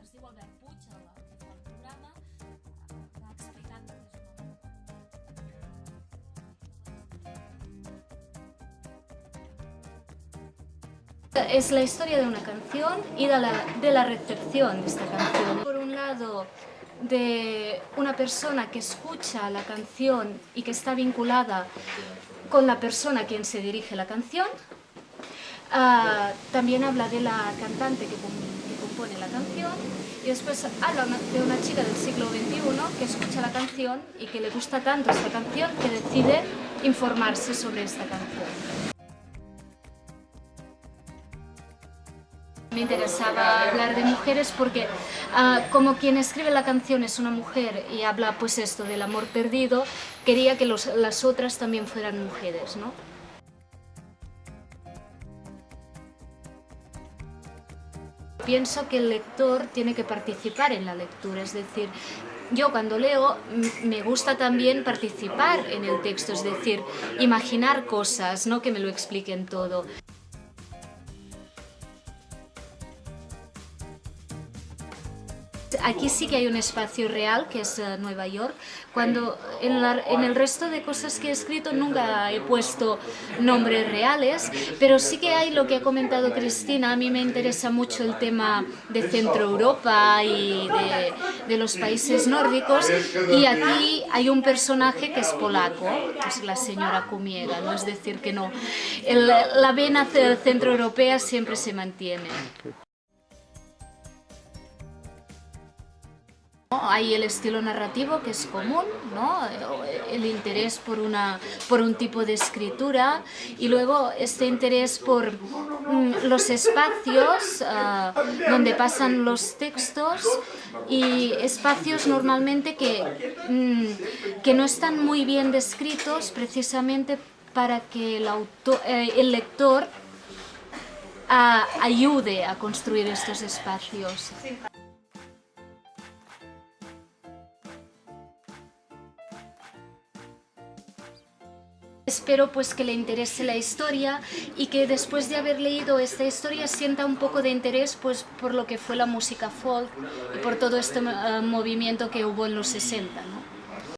es diu Albert Puig, el que fa el programa, va explicant que es la historia de una canción y de la recepción de esta canción. Por un lado, de una persona que escucha la canción y que está vinculada con la persona a quien se dirige la canción. También habla de la cantante que compone la canción, y después habla de una chica del siglo XXI que escucha la canción y que le gusta tanto esta canción que decide informarse sobre esta canción. Me interesaba hablar de mujeres porque como quien escribe la canción es una mujer y habla pues esto del amor perdido, quería que las otras también fueran mujeres, ¿no? Pienso que el lector tiene que participar en la lectura, es decir, yo cuando leo me gusta también participar en el texto, es decir, imaginar cosas, no que me lo expliquen todo. Aquí sí que hay un espacio real, que es Nueva York, cuando en el resto de cosas que he escrito nunca he puesto nombres reales, pero sí que hay lo que ha comentado Cristina. A mí me interesa mucho el tema de Centro Europa y de los países nórdicos, y aquí hay un personaje que es polaco, que es la señora Kumiera, ¿no? Es decir, que no, la vena centroeuropea siempre se mantiene. Hay el estilo narrativo, que es común, ¿no? El interés por un tipo de escritura, y luego este interés por los espacios donde pasan los textos, y espacios normalmente que no están muy bien descritos, precisamente para que el lector ayude a construir estos espacios. Espero pues que le interese la historia y que después de haber leído esta historia sienta un poco de interés pues por lo que fue la música folk y por todo este movimiento que hubo en los 60.